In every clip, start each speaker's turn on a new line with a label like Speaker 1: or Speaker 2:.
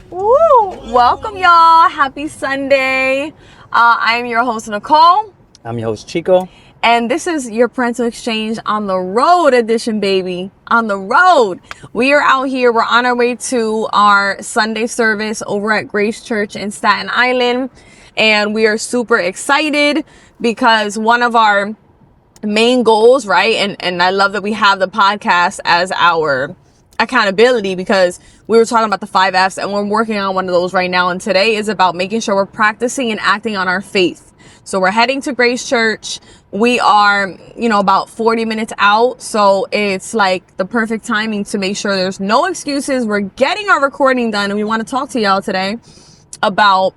Speaker 1: Woo! Welcome, y'all. Happy Sunday. I'm your host, Nicole.
Speaker 2: I'm your host, Chico.
Speaker 1: And this is your Parental Exchange on the road edition, baby. On the road. We are out here. We're on our way to our Sunday service over at Grace Church in Staten Island. And we are super excited because one of our main goals, right? And I love that we have the podcast as our accountability, because we were talking about the 5 F's and we're working on one of those right now. And today is about making sure we're practicing and acting on our faith. So we're heading to Grace Church. We are, about 40 minutes out. So it's like the perfect timing to make sure there's no excuses. We're getting our recording done and we want to talk to y'all today about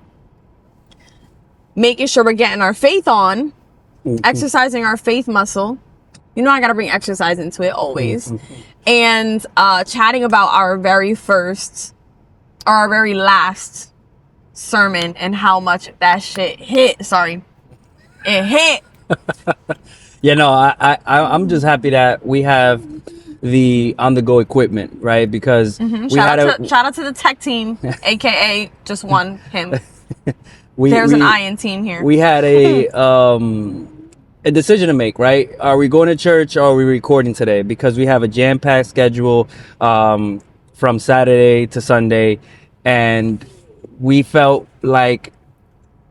Speaker 1: making sure we're getting our faith on, exercising our faith muscle. I got to bring exercise into it always. And chatting about our very last sermon and how much that shit hit. Sorry. It hit.
Speaker 2: I'm just happy that we have the on-the-go equipment, right? Because
Speaker 1: shout out to the tech team, aka just him. There's an I in team here.
Speaker 2: We had a decision to make, right? Are we going to church or are we recording today? Because we have a jam-packed schedule from Saturday to Sunday, and we felt like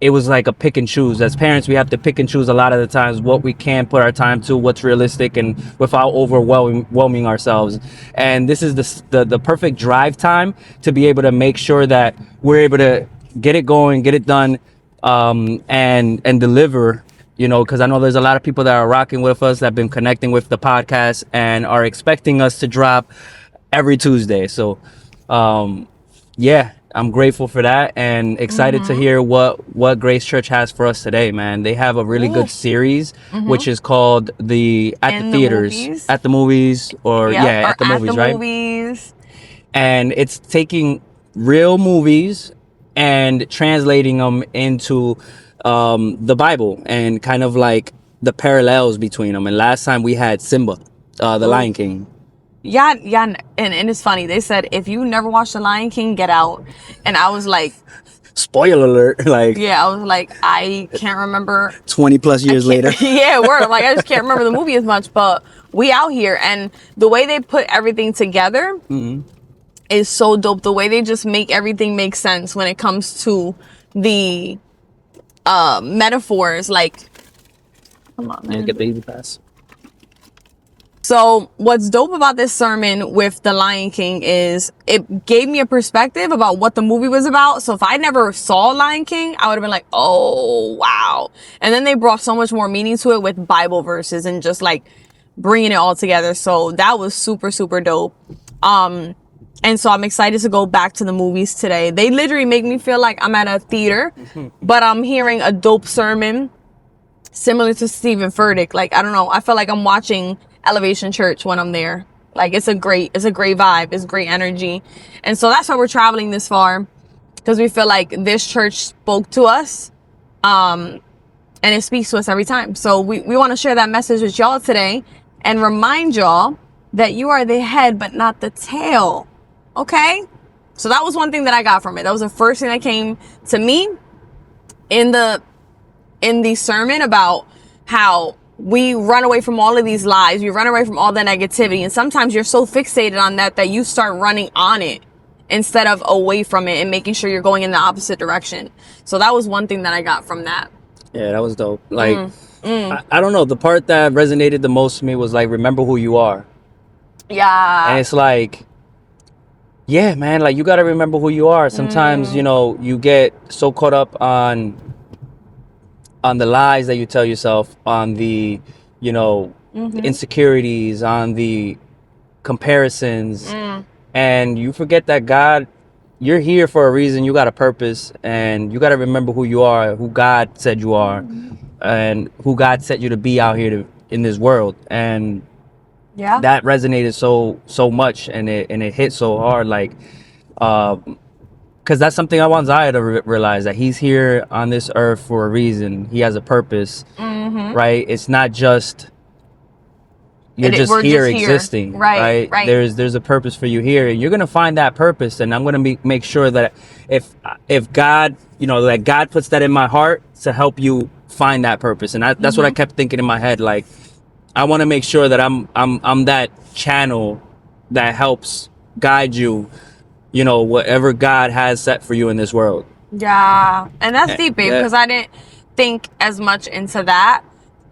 Speaker 2: it was like a pick and choose. As parents, we have to pick and choose a lot of the times what we can put our time to, what's realistic, and without overwhelming ourselves. And this is the perfect drive time to be able to make sure that we're able to get it going, get it done, and deliver. Because I know there's a lot of people that are rocking with us, that have been connecting with the podcast and are expecting us to drop every Tuesday. So, I'm grateful for that and excited to hear what Grace Church has for us today, man. They have a really good series, which is called At the Theaters. At the Movies, At the Movies, right?
Speaker 1: Movies.
Speaker 2: And it's taking real movies and translating them into the Bible and kind of like the parallels between them. And last time we had Simba, the Lion King.
Speaker 1: Yeah, and it's funny. They said, if you never watched The Lion King, get out. And I was like...
Speaker 2: Spoiler alert.
Speaker 1: I was like, I can't remember.
Speaker 2: 20 plus years later.
Speaker 1: Yeah, word. Like, I just can't remember the movie as much. But we out here. And the way they put everything together is so dope. The way they just make everything make sense when it comes to the metaphors. Like, come on, man.
Speaker 2: Get baby pass.
Speaker 1: So what's dope about this sermon with The Lion King is it gave me a perspective about what the movie was about. So if I never saw Lion King, I would have been like, oh, wow. And then they brought so much more meaning to it with Bible verses and just like bringing it all together. So that was super, super dope. And so I'm excited to go back to the movies today. They literally make me feel like I'm at a theater, but I'm hearing a dope sermon similar to Stephen Furtick. Like, I don't know. I feel like I'm watching Elevation Church when I'm there. Like, it's a great vibe. It's great energy. And so that's why we're traveling this far, because we feel like this church spoke to us. And it speaks to us every time. So we want to share that message with y'all today and remind y'all that you are the head, but not the tail. Okay? So that was one thing that I got from it. That was the first thing that came to me in the sermon, about how we run away from all of these lies. We run away from all the negativity. And sometimes you're so fixated on that you start running on it instead of away from it and making sure you're going in the opposite direction. So that was one thing that I got from that.
Speaker 2: Yeah, that was dope. Like, I don't know. The part that resonated the most to me was like, remember who you are.
Speaker 1: Yeah.
Speaker 2: And it's like, yeah, man, like you got to remember who you are. Sometimes, you get so caught up on the lies that you tell yourself, on the, insecurities, on the comparisons, and you forget that God, you're here for a reason. You got a purpose, and you got to remember who you are, who God said you are, and who God set you to be out here in this world. And that resonated so much, and it hit so hard, like, because that's something I want Zaya to realize, that he's here on this earth for a reason. He has a purpose, right? It's not just, you're just
Speaker 1: we're
Speaker 2: here existing,
Speaker 1: right?
Speaker 2: There's a purpose for you here, and you're gonna find that purpose. And I'm gonna make sure that if God, that God puts that in my heart to help you find that purpose. And that's what I kept thinking in my head. Like, I want to make sure that I'm that channel that helps guide you, whatever God has set for you in this world.
Speaker 1: Yeah, and that's deep, babe, because I didn't think as much into that.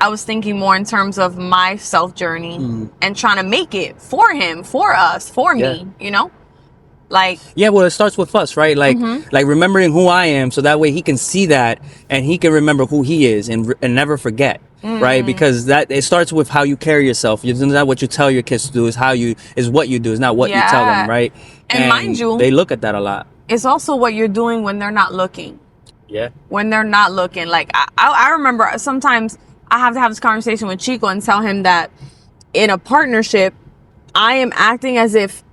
Speaker 1: I was thinking more in terms of my self journey and trying to make it for him, for us, for me, Like,
Speaker 2: well, it starts with us, right? Like, like remembering who I am, so that way he can see that and he can remember who he is and never forget, right? Because it starts with how you carry yourself. It's not what you tell your kids to do, is what you do. It's not what you tell them, right?
Speaker 1: And mind you,
Speaker 2: they look at that a lot.
Speaker 1: It's also what you're doing when they're not looking.
Speaker 2: Yeah.
Speaker 1: When they're not looking. Like, I remember sometimes I have to have this conversation with Chico and tell him that in a partnership, I am acting as if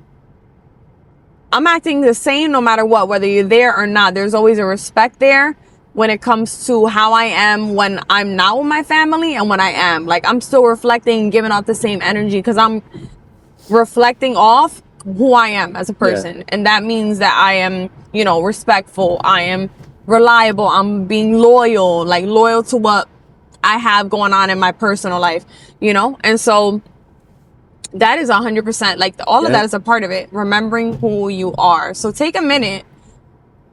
Speaker 1: I'm acting the same no matter what, whether you're there or not. There's always a respect there when it comes to how I am when I'm not with my family and when I am. Like, I'm still reflecting and giving off the same energy because I'm reflecting off who I am as a person. And that means that I am, respectful. I am reliable. I'm being loyal to what I have going on in my personal life, and so that is 100%, like, all of that is a part of it, remembering who you are. So take a minute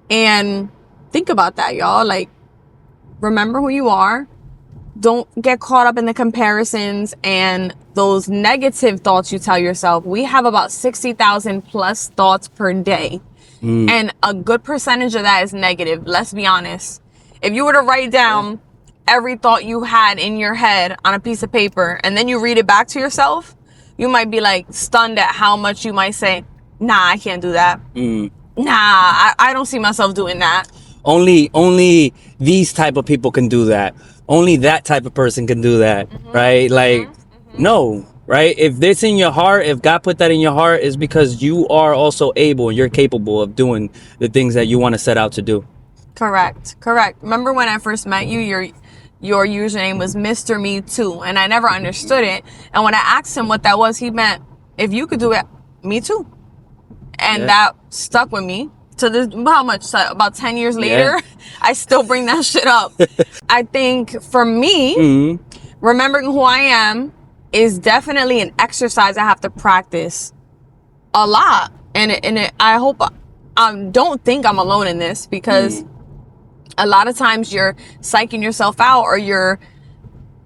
Speaker 1: and think about that, y'all. Like, remember who you are. Don't get caught up in the comparisons and those negative thoughts you tell yourself. We have about 60,000 plus thoughts per day. And a good percentage of that is negative. Let's be honest. If you were to write down every thought you had in your head on a piece of paper and then you read it back to yourself, you might be like stunned at how much you might say, nah, I can't do that. Nah, I don't see myself doing that.
Speaker 2: Only these type of people can do that. Only that type of person can do that, right? Like, no, right? If it's in your heart, if God put that in your heart, it's because you are also able and you're capable of doing the things that you want to set out to do.
Speaker 1: Correct. Remember when I first met you, your username was Mr. Me Too, and I never understood it. And when I asked him what that was, he meant, if you could do it, me too. And that stuck with me to this, how much? About 10 years later, I still bring that shit up. I think for me, remembering who I am is definitely an exercise I have to practice a lot. And I hope, don't think I'm alone in this, because a lot of times you're psyching yourself out, or you're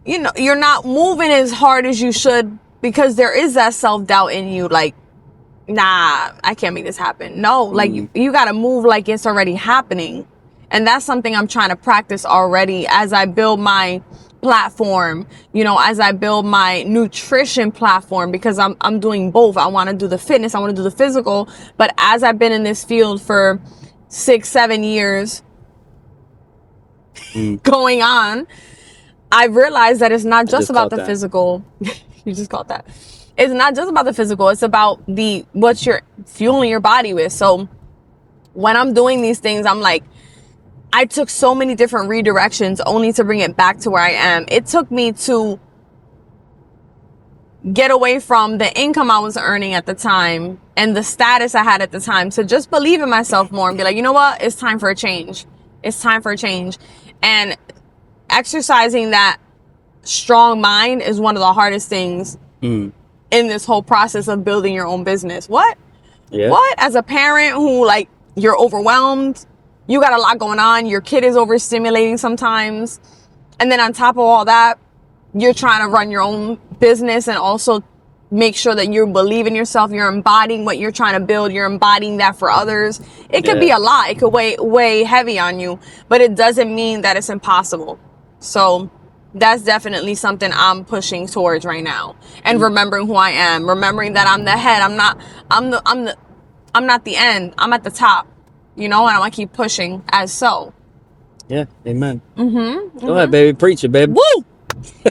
Speaker 1: not moving as hard as you should because there is that self-doubt in you. Like, nah, I can't make this happen. No, like you got to move like it's already happening. And that's something I'm trying to practice already as I build my platform, as I build my nutrition platform, because I'm doing both. I want to do the fitness, I want to do the physical, but as I've been in this field for 6-7 years going on, I've realized that it's not just about the physical. You just caught that. It's not just about the physical. It's about what you're fueling your body with. So when I'm doing these things, I'm like, I took so many different redirections only to bring it back to where I am. It took me to get away from the income I was earning at the time and the status I had at the time to just believe in myself more and be like, you know what? It's time for a change. It's time for a change. And exercising that strong mind is one of the hardest things in this whole process of building your own business. What? As a parent who, like, you're overwhelmed, you got a lot going on, your kid is overstimulating sometimes, and then on top of all that, you're trying to run your own business and also make sure that you believe in yourself, you're embodying what you're trying to build, you're embodying that for others. It could be a lot, it could weigh heavy on you, but it doesn't mean that it's impossible. So that's definitely something I'm pushing towards right now. And remembering who I am, remembering that I'm the head, I'm not the end, I'm at the top, and I'm gonna keep pushing as so.
Speaker 2: Yeah, amen. Go ahead, baby, preach it, baby.
Speaker 1: Woo!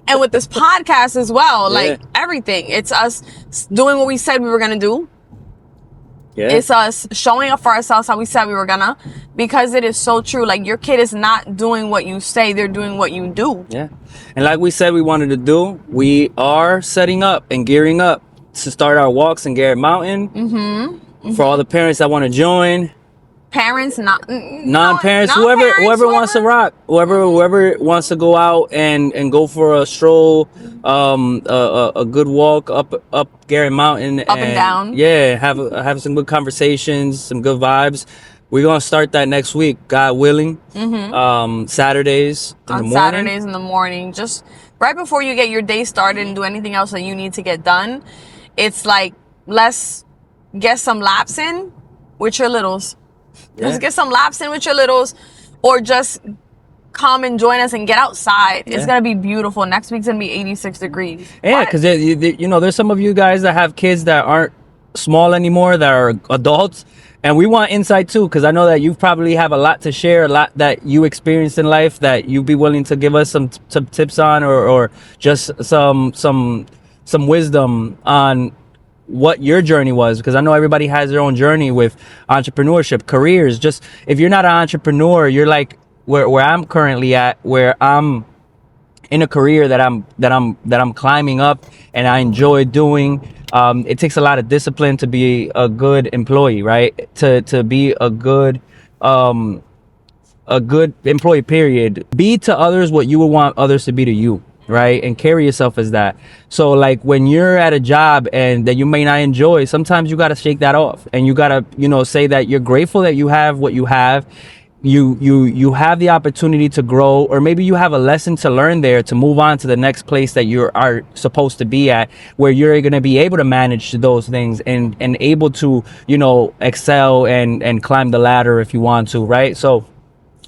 Speaker 1: And with this podcast as well, like everything, it's us doing what we said we were gonna do.
Speaker 2: Yeah.
Speaker 1: It's us showing up for ourselves how we said we were gonna, because it is so true. Like, your kid is not doing what you say, they're doing what you do.
Speaker 2: Yeah. And like we said we wanted to do, we are setting up and gearing up to start our walks in Garrett Mountain. For all the parents that want to join,
Speaker 1: Parents,
Speaker 2: non-parents, whoever wants to rock, whoever wants to go out and go for a stroll, a good walk up Garrett Mountain,
Speaker 1: Up and down.
Speaker 2: Yeah, have some good conversations, some good vibes. We're gonna start that next week, God willing. Saturdays in the morning.
Speaker 1: Saturdays in the morning, just right before you get your day started and do anything else that you need to get done. It's like, let's get some laps in with your littles.
Speaker 2: Yeah.
Speaker 1: Let's get some laps in with your littles, or just come and join us and get outside. It's gonna be beautiful. Next week's gonna be 86 degrees.
Speaker 2: Yeah, because you know, there's some of you guys that have kids that aren't small anymore, that are adults, and we want insight too, because I know that you probably have a lot to share, a lot that you experienced in life that you'd be willing to give us some tips on, or just some wisdom on what your journey was, because I know everybody has their own journey with entrepreneurship, careers. Just if you're not an entrepreneur, you're like where I'm currently at, where I'm in a career that I'm climbing up and I enjoy doing. It takes a lot of discipline to be a good employee, right? To be a good employee, period. Be to others what you would want others to be to you, right? And carry yourself as that. So like when you're at a job and that you may not enjoy, sometimes you got to shake that off, and you got to, you know, say that you're grateful that you have what you have. You have the opportunity to grow, or maybe you have a lesson to learn there to move on to the next place that you are supposed to be at, where you're going to be able to manage those things and able to, you know, excel and climb the ladder if you want to, right? So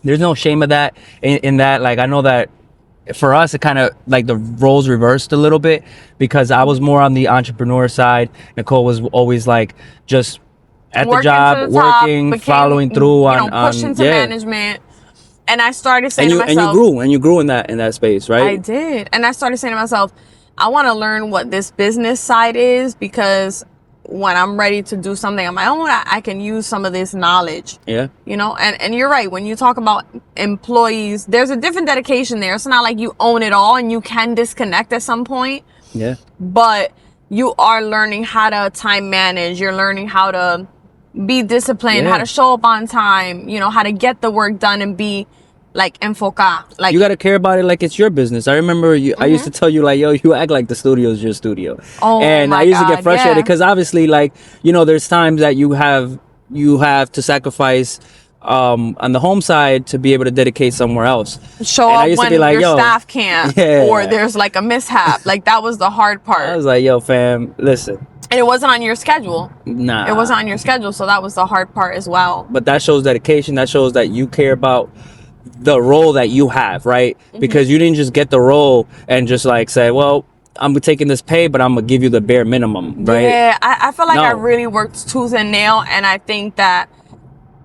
Speaker 2: there's no shame of that in that. Like, I know that for us, it kind of like the roles reversed a little bit, because I was more on the entrepreneur side. Nicole was always like just at the job, working, following through on
Speaker 1: pushing to management. And I started saying to myself,
Speaker 2: and you grew in that space, right?
Speaker 1: I did. And I started saying to myself, I want to learn what this business side is, because when I'm ready to do something on my own, I can use some of this knowledge.
Speaker 2: Yeah.
Speaker 1: You know, and you're right. When you talk about employees, there's a different dedication there. It's not like you own it all and you can disconnect at some point.
Speaker 2: Yeah.
Speaker 1: But you are learning how to time manage. You're learning how to be disciplined, how to show up on time, you know, how to get the work done and be like enfocado. Like,
Speaker 2: you got to care about it like it's your business. I remember I used to tell you, like, yo, you act like the studio is your studio.
Speaker 1: Oh,
Speaker 2: and I used to get frustrated because obviously, like, you know, there's times that you have to sacrifice on the home side to be able to dedicate somewhere else.
Speaker 1: Show up when your staff can't, or there's like a mishap. Like, that was the hard part.
Speaker 2: I was like, yo, fam, listen.
Speaker 1: And it wasn't on your schedule.
Speaker 2: Nah.
Speaker 1: It wasn't on your schedule, so that was the hard part as well.
Speaker 2: But that shows dedication. That shows that you care about the role that you have, right? Because you didn't just get the role and just like say, well, I'm taking this pay, but I'm gonna give you the bare minimum, right?
Speaker 1: Yeah, I feel like I really worked tooth and nail, and I think that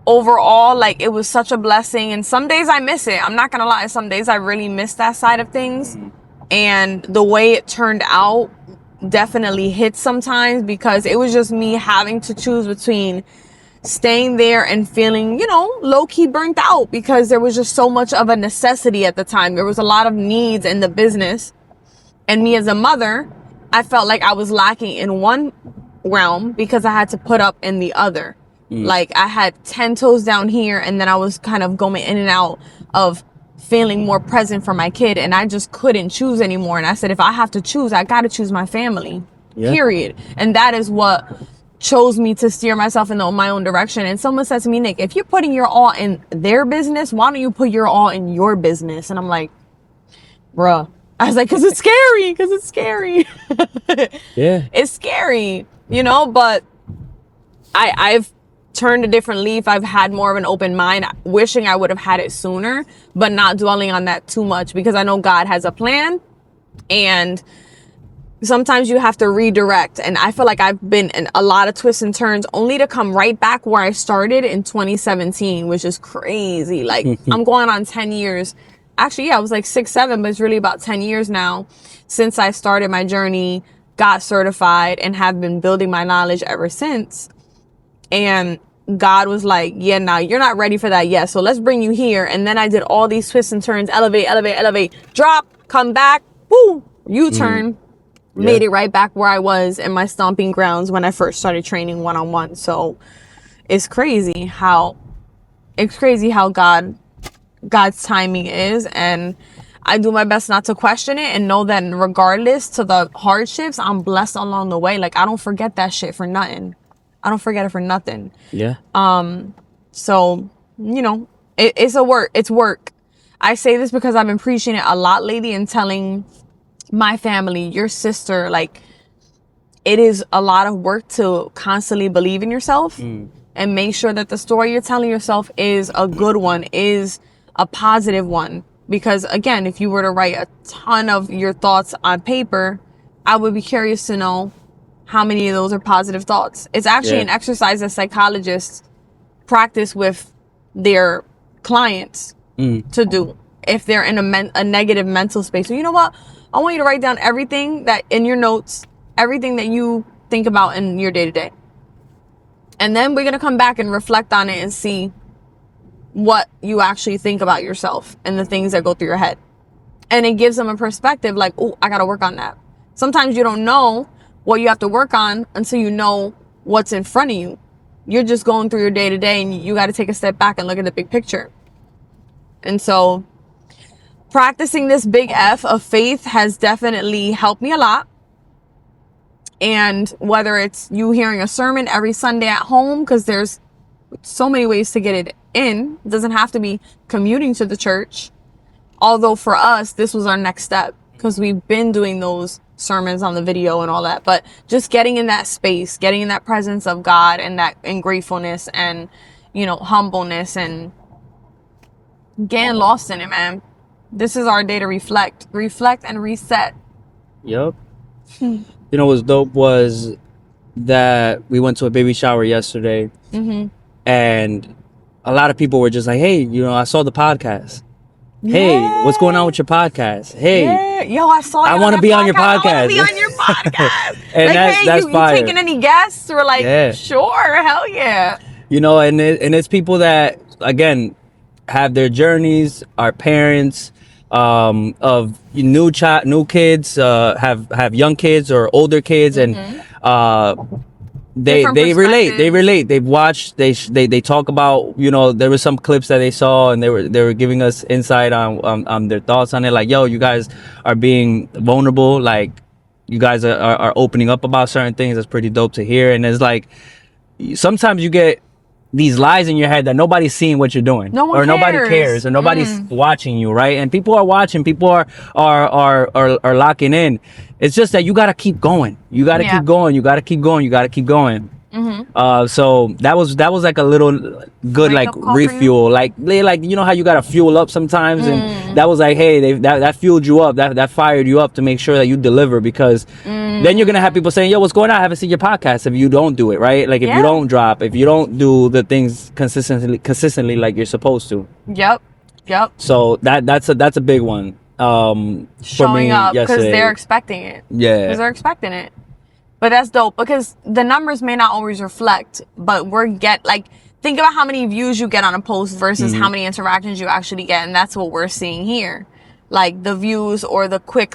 Speaker 1: overall, like, it was such a blessing. And some days I miss it. I'm not gonna lie. Some days I really miss that side of things. And the way it turned out definitely hit sometimes, because it was just me having to choose between staying there and feeling, you know, low-key burnt out, because there was just so much of a necessity at the time. There was a lot of needs in the business, and me as a mother, I felt like I was lacking in one realm because I had to put up in the other. Like, I had 10 toes down here, and then I was kind of going in and out of feeling more present for my kid, and I just couldn't choose anymore. And I said, if I have to choose, I got to choose my family, period. And that is what chose me to steer myself in my own direction. And someone said to me, Nick, if you're putting your all in their business, why don't you put your all in your business? And I'm like, bruh. I was like, because it's scary.
Speaker 2: Yeah.
Speaker 1: It's scary, you know, but I've turned a different leaf. I've had more of an open mind, wishing I would have had it sooner, but not dwelling on that too much, because I know God has a plan, and sometimes you have to redirect. And I feel like I've been in a lot of twists and turns only to come right back where I started in 2017, which is crazy. Like, I'm going on 10 years. Actually, yeah, I was like 6, 7, but it's really about 10 years now since I started my journey, got certified, and have been building my knowledge ever since. And God was like, yeah, nah, you're not ready for that yet. So let's bring you here. And then I did all these twists and turns, elevate, elevate, elevate, drop, come back, woo, U-turn, made it right back where I was in my stomping grounds when I first started training one-on-one. So it's crazy how God's timing is. And I do my best not to question it and know that regardless to the hardships, I'm blessed along the way. Like, I don't forget that shit for nothing. I don't forget it for nothing.
Speaker 2: Yeah.
Speaker 1: So, you know, it's work. I say this because I've been preaching it a lot lately and telling my family, your sister, like, it is a lot of work to constantly believe in yourself and make sure that the story you're telling yourself is a good one, is a positive one. Because again, if you were to write a ton of your thoughts on paper, I would be curious to know how many of those are positive thoughts. It's actually an exercise that psychologists practice with their clients to do if they're in a negative mental space. So you know what? I want you to write down everything that in your notes, everything that you think about in your day-to-day. And then we're going to come back and reflect on it and see what you actually think about yourself and the things that go through your head. And it gives them a perspective like, oh, I got to work on that. Sometimes you don't know what you have to work on until you know what's in front of you. You're just going through your day to day and you got to take a step back and look at the big picture. And so practicing this big F of faith has definitely helped me a lot. And whether it's you hearing a sermon every Sunday at home, because there's so many ways to get it in. It doesn't have to be commuting to the church. Although for us, this was our next step because we've been doing those sermons on the video and all that. But just getting in that space, getting in that presence of God and gratefulness and, you know, humbleness and getting lost in it, man. This is our day to reflect and reset.
Speaker 2: Yep. You know what's dope was that we went to a baby shower yesterday, and a lot of people were just like, hey, you know, I saw the podcast. Hey, what's going on with your podcast? Hey,
Speaker 1: yo, I saw you.
Speaker 2: I want to be on your podcast.
Speaker 1: I want to be on your podcast.
Speaker 2: And
Speaker 1: like,
Speaker 2: that's
Speaker 1: you
Speaker 2: fire.
Speaker 1: taking any guests? We're like, sure, hell yeah.
Speaker 2: You know, and it's people that, again, have their journeys, are parents of new kids, have young kids or older kids, and they relate. They've watched. They talk about. You know, there were some clips that they saw, and they were giving us insight on their thoughts on it. Like, yo, you guys are being vulnerable. Like, you guys are opening up about certain things. That's pretty dope to hear. And it's like sometimes you get these lies in your head that nobody's seeing what you're doing, nobody cares, or nobody's watching you, right? And people are watching, people are locking in. It's just that you gotta keep going. You gotta keep going. You gotta keep going. You gotta keep going. So that was like a little good like refuel, like you know how you gotta fuel up sometimes, and that was like, hey, that fueled you up, that fired you up to make sure that you deliver, because then you're gonna have people saying, yo, what's going on? I haven't seen your podcast. If you don't do it, right? Like if you don't drop, if you don't do the things consistently like you're supposed to. Yep. So that's a big one.
Speaker 1: Showing up because they're expecting it. Because they're expecting it. But that's dope because the numbers may not always reflect, but think about how many views you get on a post versus how many interactions you actually get. And that's what we're seeing here. Like the views or the quick,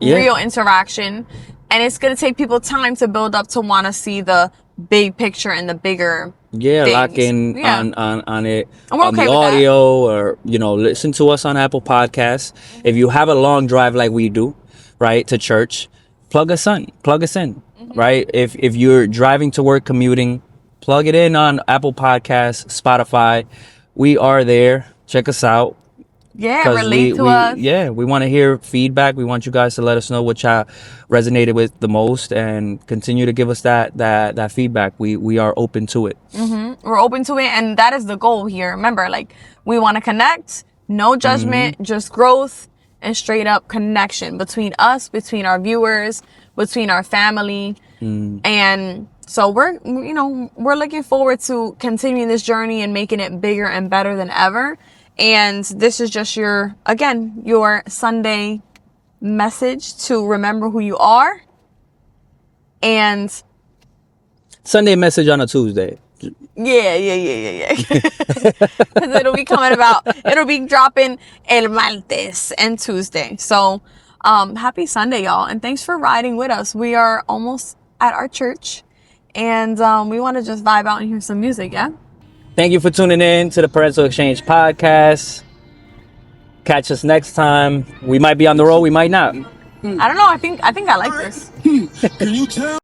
Speaker 1: real interaction. And it's going to take people time to build up to want to see the big picture and the bigger things.
Speaker 2: Lock in on it, on the audio, or, you know, listen to us on Apple Podcasts. If you have a long drive like we do, right, to church, plug us in, right? If you're driving to work, commuting, plug it in on Apple Podcasts, Spotify. We are there. Check us out.
Speaker 1: Relate to us.
Speaker 2: We want to hear feedback. We want you guys to let us know what y'all resonated with the most, and continue to give us that feedback. We are open to it.
Speaker 1: We're open to it, and that is the goal here. Remember, we want to connect, no judgment, just growth and straight up connection between us, between our viewers, between our family. And so we're looking forward to continuing this journey and making it bigger and better than ever. And this is just your Sunday message to remember who you are and
Speaker 2: Sunday message on a Tuesday.
Speaker 1: Yeah. Because it'll be dropping el martes and Tuesday. So, happy Sunday, y'all. And thanks for riding with us. We are almost at our church and we want to just vibe out and hear some music, yeah?
Speaker 2: Thank you for tuning in to the Parental Exchange podcast. Catch us next time. We might be on the road, we might not.
Speaker 1: I don't know. I think I like this.
Speaker 3: Can you tell?